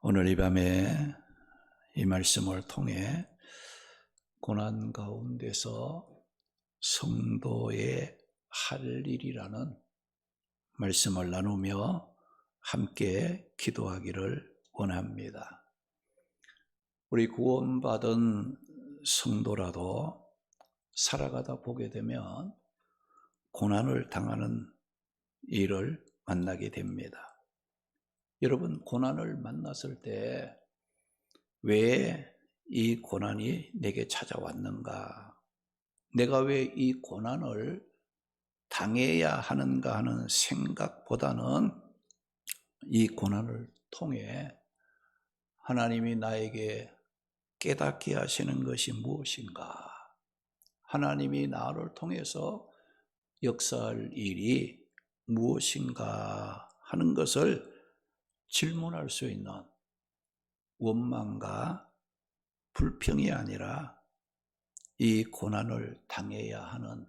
오늘 이 밤에 이 말씀을 통해 고난 가운데서 성도의 할 일이라는 말씀을 나누며 함께 기도하기를 원합니다. 우리 구원받은 성도라도 살아가다 보게 되면 고난을 당하는 일을 만나게 됩니다. 여러분, 고난을 만났을 때 왜 이 고난이 내게 찾아왔는가? 내가 왜 이 고난을 당해야 하는가 하는 생각보다는 이 고난을 통해 하나님이 나에게 깨닫게 하시는 것이 무엇인가? 하나님이 나를 통해서 역사할 일이 무엇인가 하는 것을 질문할 수 있는 원망과 불평이 아니라 이 고난을 당해야 하는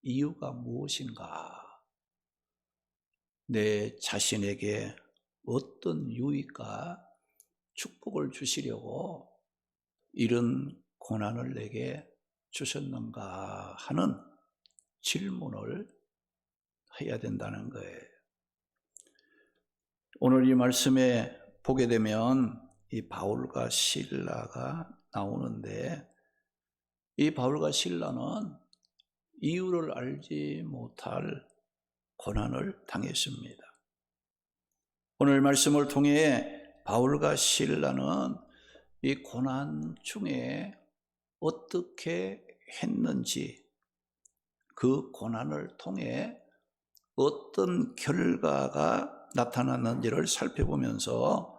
이유가 무엇인가? 내 자신에게 어떤 유익과 축복을 주시려고 이런 고난을 내게 주셨는가 하는 질문을 해야 된다는 거예요. 오늘 이 말씀에 보게 되면 이 바울과 실라가 나오는데, 이 바울과 실라는 이유를 알지 못할 고난을 당했습니다. 오늘 말씀을 통해 바울과 실라는 이 고난 중에 어떻게 했는지, 그 고난을 통해 어떤 결과가 나타났는지를 살펴보면서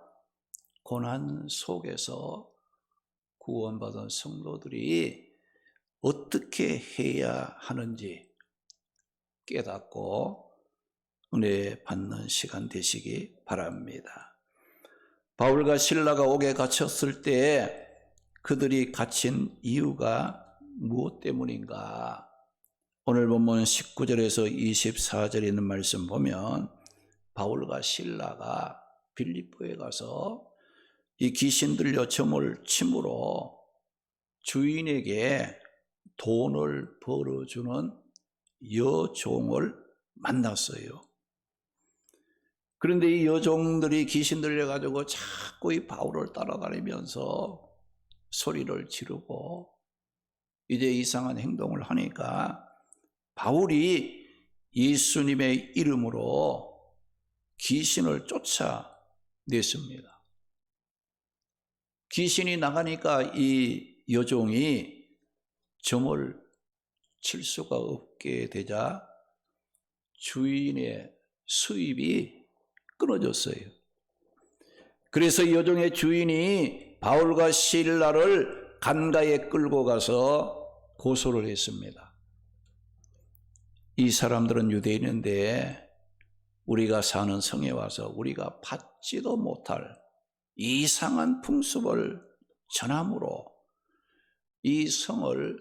고난 속에서 구원받은 성도들이 어떻게 해야 하는지 깨닫고 은혜 받는 시간 되시기 바랍니다. 바울과 실라가 옥에 갇혔을 때 그들이 갇힌 이유가 무엇 때문인가? 오늘 본문 19절에서 24절에 있는 말씀 보면 바울과 실라가 빌립보에 가서 이 귀신 들려 점을 침으로 주인에게 돈을 벌어주는 여종을 만났어요. 그런데 이 여종들이 귀신 들려가지고 자꾸 이 바울을 따라다니면서 소리를 지르고 이제 이상한 행동을 하니까 바울이 예수님의 이름으로 귀신을 쫓아냈습니다. 귀신이 나가니까 이 여종이 점을 칠 수가 없게 되자 주인의 수입이 끊어졌어요. 그래서 여종의 주인이 바울과 실라를 간가에 끌고 가서 고소를 했습니다. 이 사람들은 유대인인데 우리가 사는 성에 와서 우리가 받지도 못할 이상한 풍습을 전함으로 이 성을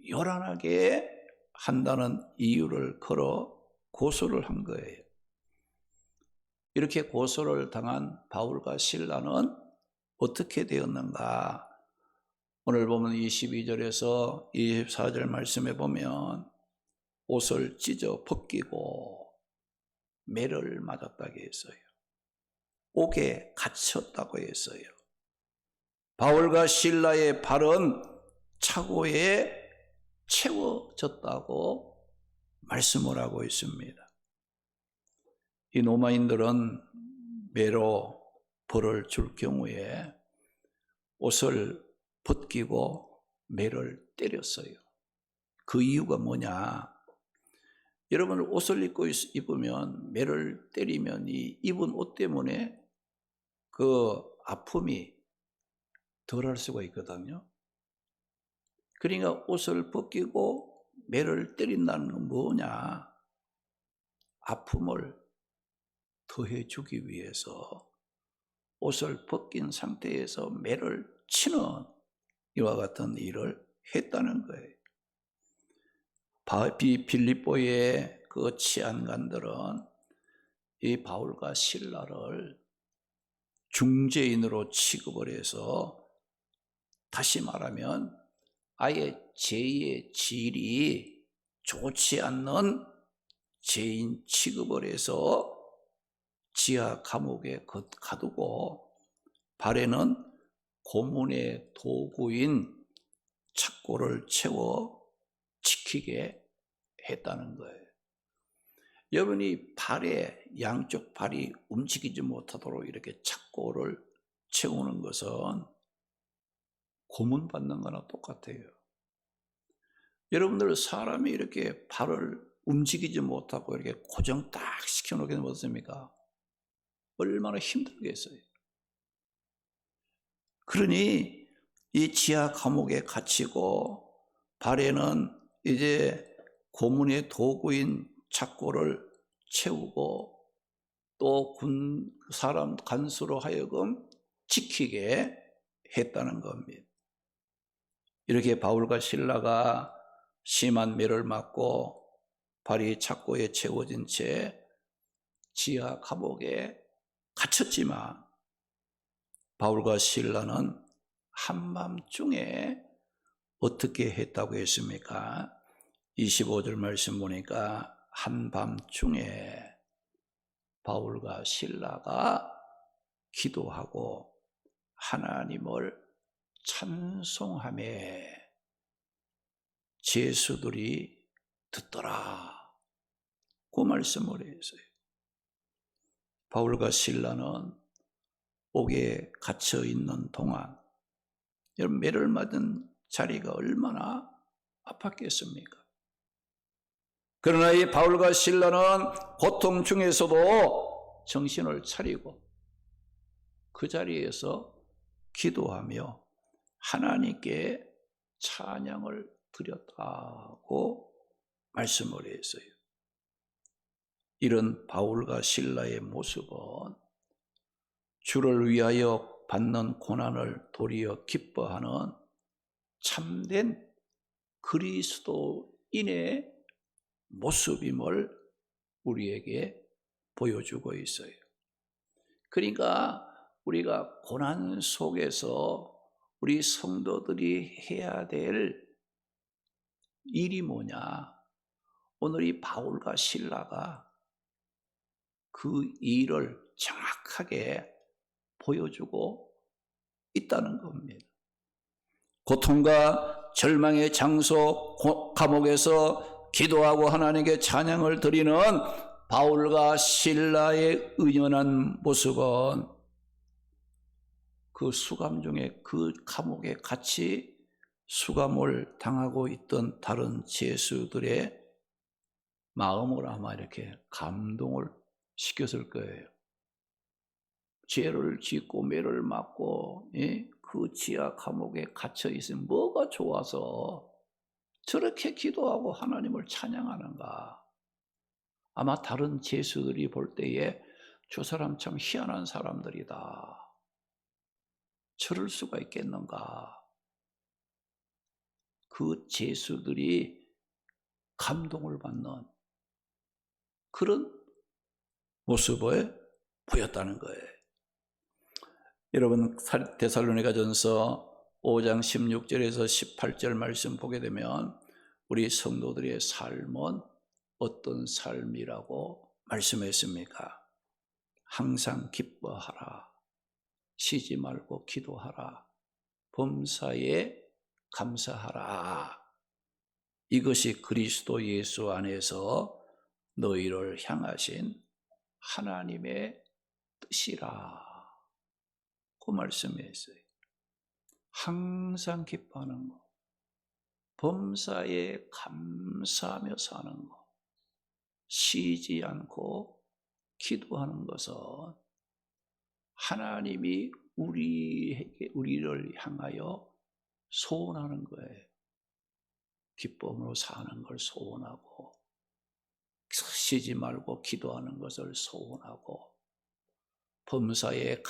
요란하게 한다는 이유를 걸어 고소를 한 거예요. 이렇게 고소를 당한 바울과 실라는 어떻게 되었는가? 오늘 보면 22절에서 24절 말씀에 보면 옷을 찢어 벗기고 매를 맞았다고 했어요. 옥에 갇혔다고 했어요. 바울과 실라의 발은 차고에 채워졌다고 말씀을 하고 있습니다. 이 로마인들은 매로 벌을 줄 경우에 옷을 벗기고 매를 때렸어요. 그 이유가 뭐냐? 여러분, 옷을 입으면 매를 때리면 이 입은 옷 때문에 그 아픔이 덜할 수가 있거든요. 그러니까 옷을 벗기고 매를 때린다는 건 뭐냐? 아픔을 더해주기 위해서 옷을 벗긴 상태에서 매를 치는 이와 같은 일을 했다는 거예요. 빌립보의 그 치안관들은 이 바울과 실라를 중죄인으로 취급을 해서, 다시 말하면 아예 죄의 질이 좋지 않는 죄인 취급을 해서 지하 감옥에 가두고 발에는 고문의 도구인 착고를 채워 지키게 했다는 거예요. 여러분이 발에, 양쪽 발이 움직이지 못하도록 이렇게 착고를 채우는 것은 고문받는 거나 똑같아요. 여러분들 사람이 이렇게 발을 움직이지 못하고 이렇게 고정 딱 시켜놓게 되면 어떻습니까? 얼마나 힘들겠어요. 그러니 이 지하 감옥에 갇히고 발에는 이제 고문의 도구인 착고를 채우고 또 군 사람 간수로 하여금 지키게 했다는 겁니다. 이렇게 바울과 실라가 심한 매를 맞고 발이 착고에 채워진 채 지하 감옥에 갇혔지만 바울과 실라는 한밤중에 어떻게 했다고 했습니까? 25절 말씀 보니까 한밤중에 바울과 실라가 기도하고 하나님을 찬송하며 죄수들이 듣더라, 그 말씀을 했어요. 바울과 실라는 옥에 갇혀 있는 동안 여러분, 매를 맞은 자리가 얼마나 아팠겠습니까? 그러나 이 바울과 실라는 고통 중에서도 정신을 차리고 그 자리에서 기도하며 하나님께 찬양을 드렸다고 말씀을 했어요. 이런 바울과 실라의 모습은 주를 위하여 받는 고난을 도리어 기뻐하는 참된 그리스도인의 모습임을 우리에게 보여주고 있어요. 그러니까 우리가 고난 속에서 우리 성도들이 해야 될 일이 뭐냐? 오늘 이 바울과 실라가 그 일을 정확하게 보여주고 있다는 겁니다. 고통과 절망의 장소 감옥에서 기도하고 하나님께 찬양을 드리는 바울과 실라의 의연한 모습은 그 수감 중에 그 감옥에 같이 수감을 당하고 있던 다른 죄수들의 마음을 아마 이렇게 감동을 시켰을 거예요. 죄를 짓고 매를 맞고 그 지하 감옥에 갇혀 있으면 뭐가 좋아서 저렇게 기도하고 하나님을 찬양하는가. 아마 다른 죄수들이 볼 때에 저 사람 참 희한한 사람들이다, 저럴 수가 있겠는가. 그 죄수들이 감동을 받는 그런 모습을 보였다는 거예요. 여러분, 데살로니가전서 5장 16절에서 18절 말씀 보게 되면 우리 성도들의 삶은 어떤 삶이라고 말씀했습니까? 항상 기뻐하라, 쉬지 말고 기도하라, 범사에 감사하라. 이것이 그리스도 예수 안에서 너희를 향하신 하나님의 뜻이라, 그 말씀이었어요. 항상 기뻐하는 것, 범사에 감사하며 사는 것, 쉬지 않고 기도하는 것은 하나님이 우리를 향하여 소원하는 거예요. 기쁨으로 사는 걸 소원하고, 쉬지 말고 기도하는 것을 소원하고, 범사에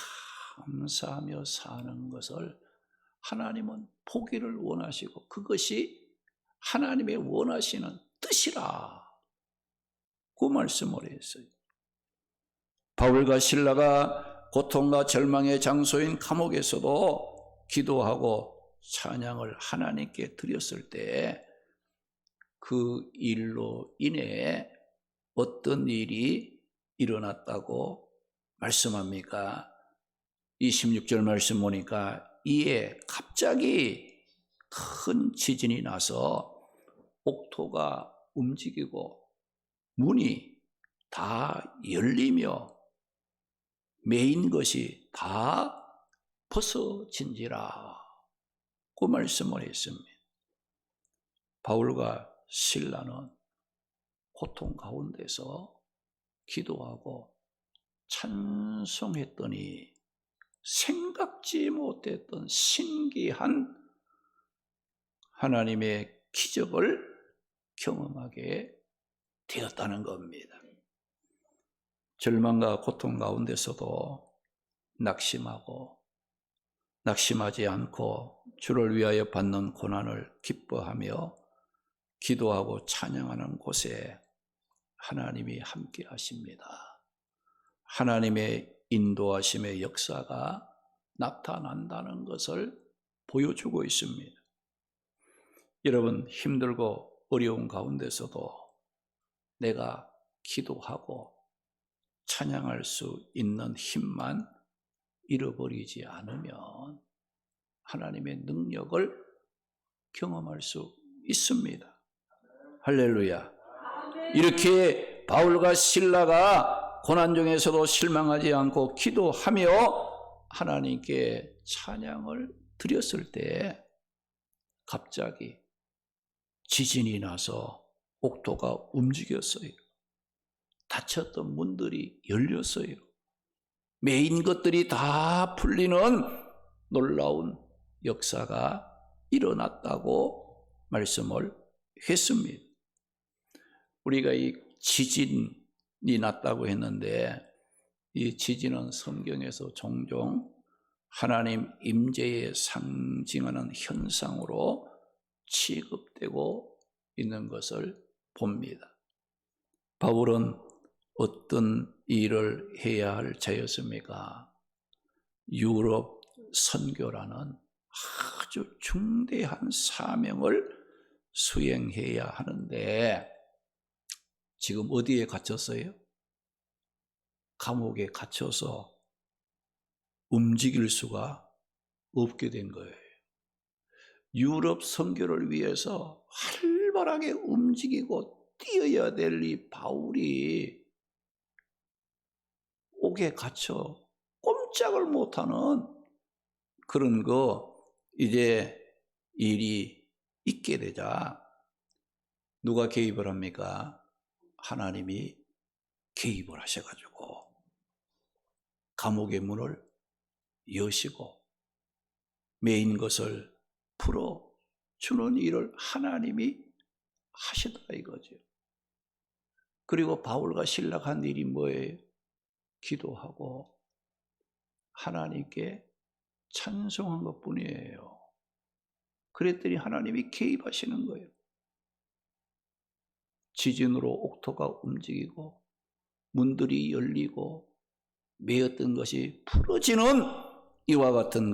감사하며 사는 것을 하나님은 보기를 원하시고 그것이 하나님의 원하시는 뜻이라, 그 말씀을 했어요. 바울과 실라가 고통과 절망의 장소인 감옥에서도 기도하고 찬양을 하나님께 드렸을 때 그 일로 인해 어떤 일이 일어났다고 말씀합니까? 26절 말씀 보니까 이에 갑자기 큰 지진이 나서 옥토가 움직이고 문이 다 열리며 매인 것이 다 벗어진지라 그 말씀을 했습니다. 바울과 실라는 고통 가운데서 기도하고 찬송했더니 생각지 못했던 신기한 하나님의 기적을 경험하게 되었다는 겁니다. 절망과 고통 가운데서도 낙심하지 않고 주를 위하여 받는 고난을 기뻐하며 기도하고 찬양하는 곳에 하나님이 함께 하십니다. 하나님의 인도하심의 역사가 나타난다는 것을 보여주고 있습니다. 여러분, 힘들고 어려운 가운데서도 내가 기도하고 찬양할 수 있는 힘만 잃어버리지 않으면 하나님의 능력을 경험할 수 있습니다. 할렐루야. 이렇게 바울과 실라가 고난 중에서도 실망하지 않고 기도하며 하나님께 찬양을 드렸을 때 갑자기 지진이 나서 옥토가 움직였어요. 닫혔던 문들이 열렸어요. 매인 것들이 다 풀리는 놀라운 역사가 일어났다고 말씀을 했습니다. 우리가 이 지진이 났다고 했는데 이 지진은 성경에서 종종 하나님 임재에 상징하는 현상으로 취급되고 있는 것을 봅니다. 바울은 어떤 일을 해야 할 자였습니까? 유럽 선교라는 아주 중대한 사명을 수행해야 하는데 지금 어디에 갇혔어요? 감옥에 갇혀서 움직일 수가 없게 된 거예요. 유럽 선교를 위해서 활발하게 움직이고 뛰어야 될 이 바울이 옥에 갇혀 꼼짝을 못하는 그런 이제 일이 있게 되자 누가 개입을 합니까? 하나님이 개입을 하셔가지고 감옥의 문을 여시고 매인 것을 풀어주는 일을 하나님이 하시다 이거죠. 그리고 바울과 실라가 한 일이 뭐예요? 기도하고 하나님께 찬송한 것뿐이에요. 그랬더니 하나님이 개입하시는 거예요. 지진으로 옥토가 움직이고 문들이 열리고 매였던 것이 풀어지는 이와 같은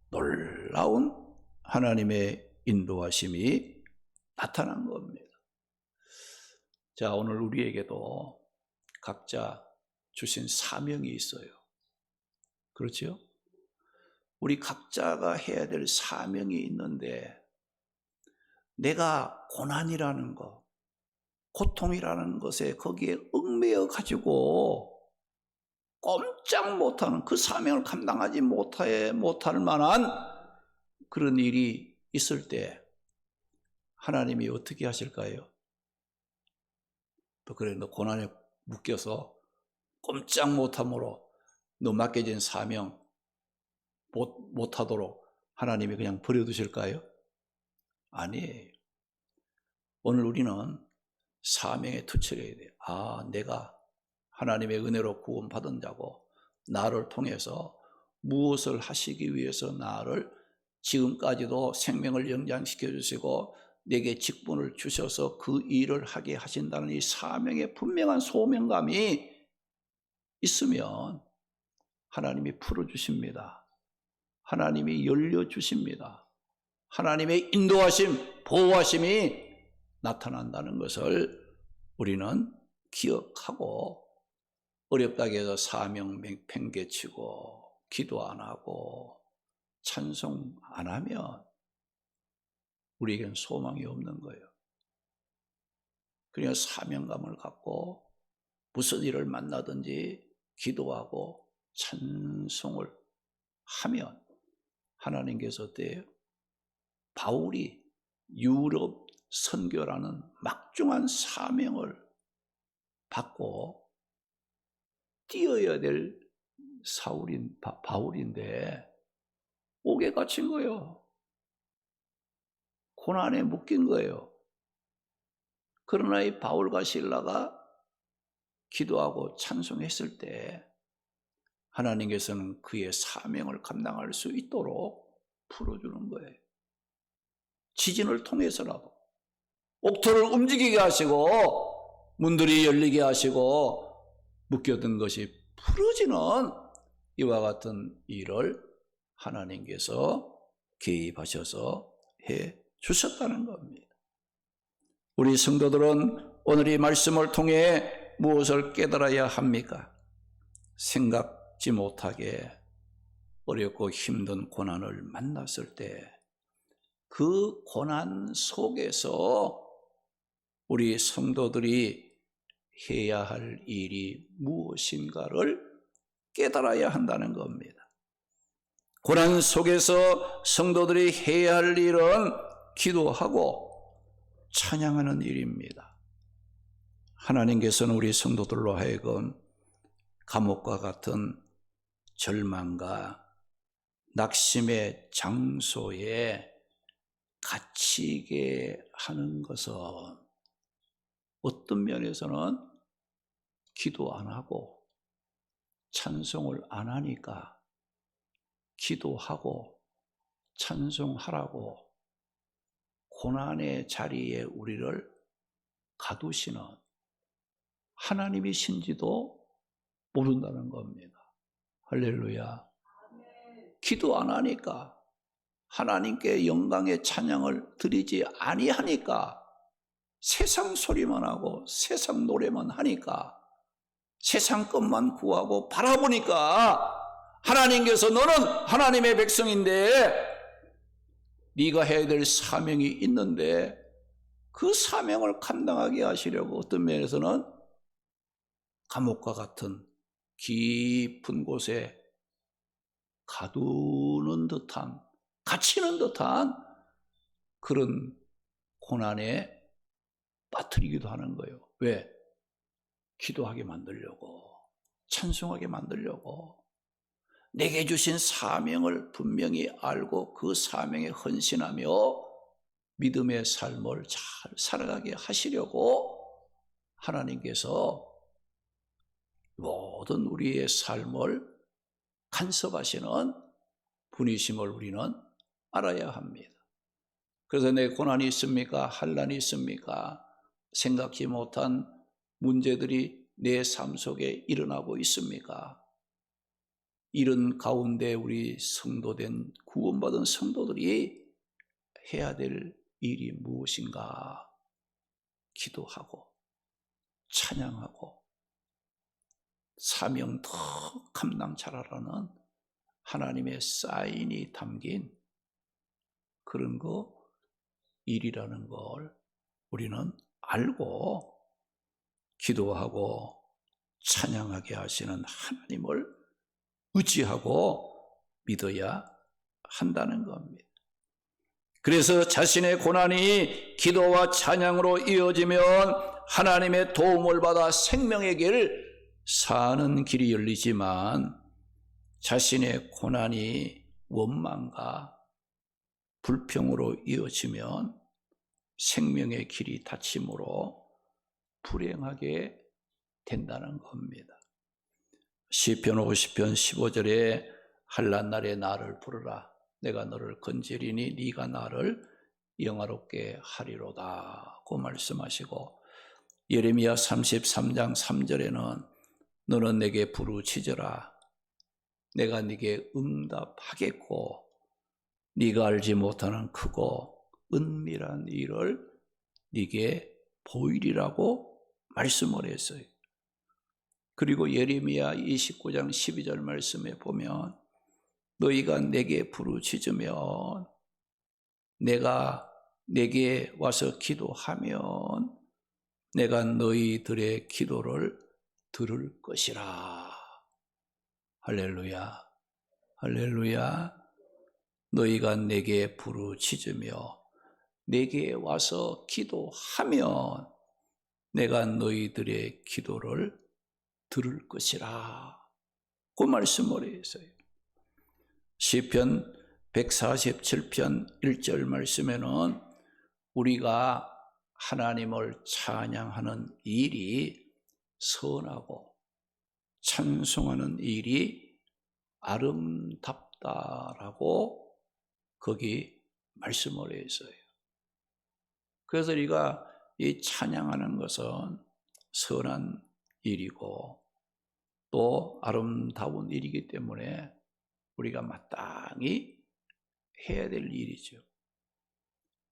놀라운 하나님의 인도하심이 나타난 겁니다. 자, 오늘 우리에게도 각자 주신 사명이 있어요. 그렇죠? 우리 각자가 해야 될 사명이 있는데 내가 고난이라는 것, 고통이라는 것에 거기에 얽매여 가지고 꼼짝 못하는 그 사명을 감당하지 못할 만한 그런 일이 있을 때 하나님이 어떻게 하실까요? 또 그래, 너 고난에 묶여서 꼼짝 못함으로 너 맡겨진 사명 못하도록 하나님이 그냥 버려두실까요? 아니에요. 오늘 우리는 사명에 투철해야 돼요. 내가 하나님의 은혜로 구원받은 자고 나를 통해서 무엇을 하시기 위해서 나를 지금까지도 생명을 연장시켜 주시고 내게 직분을 주셔서 그 일을 하게 하신다는 이 사명의 분명한 소명감이 있으면 하나님이 풀어주십니다. 하나님이 열려주십니다. 하나님의 인도하심, 보호하심이 나타난다는 것을 우리는 기억하고, 어렵다고 해서 사명 팽개치고 기도 안 하고 찬송 안 하면 우리에겐 소망이 없는 거예요. 그러니까 사명감을 갖고 무슨 일을 만나든지 기도하고 찬송을 하면 하나님께서 어때요? 바울이 유럽 선교라는 막중한 사명을 받고 뛰어야 될 바울인데 옥에 갇힌 거예요. 고난에 묶인 거예요. 그러나 이 바울과 실라가 기도하고 찬송했을 때 하나님께서는 그의 사명을 감당할 수 있도록 풀어주는 거예요. 지진을 통해서라도 옥토를 움직이게 하시고 문들이 열리게 하시고 묶여든 것이 풀어지는 이와 같은 일을 하나님께서 개입하셔서 해 주셨다는 겁니다. 우리 성도들은 오늘 이 말씀을 통해 무엇을 깨달아야 합니까? 생각지 못하게 어렵고 힘든 고난을 만났을 때 그 고난 속에서 우리 성도들이 해야 할 일이 무엇인가를 깨달아야 한다는 겁니다. 고난 속에서 성도들이 해야 할 일은 기도하고 찬양하는 일입니다. 하나님께서는 우리 성도들로 하여금 감옥과 같은 절망과 낙심의 장소에 갇히게 하는 것은 어떤 면에서는 기도 안 하고 찬송을 안 하니까 기도하고 찬송하라고 고난의 자리에 우리를 가두시는 하나님이신지도 모른다는 겁니다. 할렐루야. 기도 안 하니까, 하나님께 영광의 찬양을 드리지 아니하니까, 세상 소리만 하고 세상 노래만 하니까, 세상 것만 구하고 바라보니까 하나님께서 너는 하나님의 백성인데 네가 해야 될 사명이 있는데 그 사명을 감당하게 하시려고 어떤 면에서는 감옥과 같은 깊은 곳에 가두는 듯한, 갇히는 듯한 그런 고난에 빠뜨리기도 하는 거예요. 왜? 기도하게 만들려고, 찬송하게 만들려고, 내게 주신 사명을 분명히 알고 그 사명에 헌신하며 믿음의 삶을 잘 살아가게 하시려고 하나님께서 모든 우리의 삶을 간섭하시는 분이심을 우리는 알아야 합니다. 그래서 내 고난이 있습니까? 환난이 있습니까? 생각지 못한 문제들이 내 삶 속에 일어나고 있습니까? 이런 가운데 우리 성도된 구원받은 성도들이 해야 될 일이 무엇인가? 기도하고 찬양하고 사명 더 감당 잘하라는 하나님의 사인이 담긴 그런 거 일이라는 걸 우리는 알고 기도하고 찬양하게 하시는 하나님을 의지하고 믿어야 한다는 겁니다. 그래서 자신의 고난이 기도와 찬양으로 이어지면 하나님의 도움을 받아 생명의 길 사는 길이 열리지만 자신의 고난이 원망과 불평으로 이어지면 생명의 길이 닫힘으로 불행하게 된다는 겁니다. 시편 50편 15절에 환난 날에 나를 부르라 내가 너를 건지리니 네가 나를 영화롭게 하리로다 고 말씀하시고, 예레미야 33장 3절에는 너는 내게 부르짖어라 내가 네게 응답하겠고 네가 알지 못하는 크고 은밀한 일을 네게 보이리라고 말씀을 했어요. 그리고 예레미야 29장 12절 말씀에 보면 너희가 내게 부르짖으면 내가 내게 와서 기도하면 내가 너희들의 기도를 들을 것이라. 할렐루야, 할렐루야. 너희가 내게 부르짖으며 내게 와서 기도하면 내가 너희들의 기도를 들을 것이라. 그 말씀을 했어요. 시편 147편 1절 말씀에는 우리가 하나님을 찬양하는 일이 선하고 찬송하는 일이 아름답다라고 거기 말씀을 했어요. 그래서 우리가 이 찬양하는 것은 선한 일이고 또 아름다운 일이기 때문에 우리가 마땅히 해야 될 일이죠.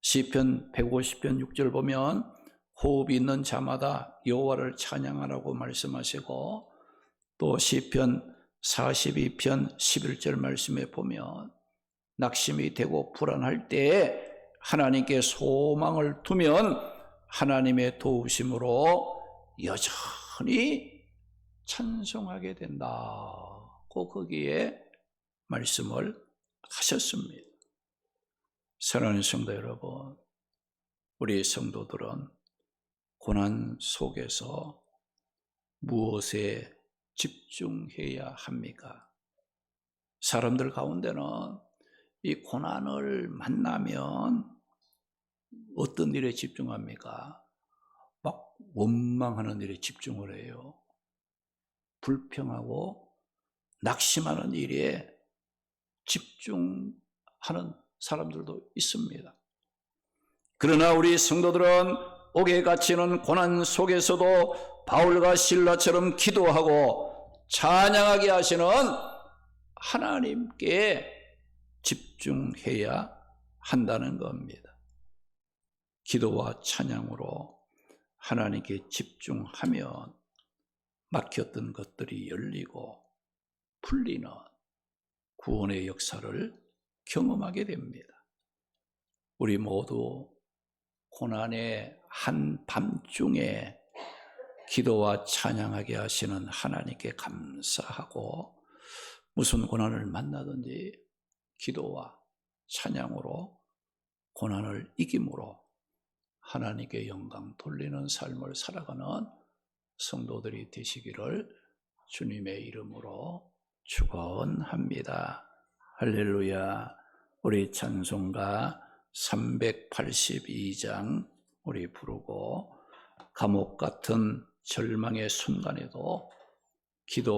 시편 150편 6절 보면 호흡이 있는 자마다 여호와를 찬양하라고 말씀하시고 또 시편 42편 11절 말씀에 보면 낙심이 되고 불안할 때에 하나님께 소망을 두면 하나님의 도우심으로 여전히 찬송하게 된다. 거기에 말씀을 하셨습니다. 사랑하는 성도 여러분, 우리 성도들은 고난 속에서 무엇에 집중해야 합니까? 사람들 가운데는 이 고난을 만나면 어떤 일에 집중합니까? 막 원망하는 일에 집중을 해요. 불평하고 낙심하는 일에 집중하는 사람들도 있습니다. 그러나 우리 성도들은 옥에 갇히는 고난 속에서도 바울과 실라처럼 기도하고 찬양하게 하시는 하나님께 집중해야 한다는 겁니다. 기도와 찬양으로 하나님께 집중하면 막혔던 것들이 열리고 풀리는 구원의 역사를 경험하게 됩니다. 우리 모두 고난의 한밤중에 기도와 찬양하게 하시는 하나님께 감사하고 무슨 고난을 만나든지 기도와 찬양으로 고난을 이김으로 하나님께 영광 돌리는 삶을 살아가는 성도들이 되시기를 주님의 이름으로 축원합니다. 할렐루야. 우리 찬송가 382장 우리 부르고 감옥 같은 절망의 순간에도 기도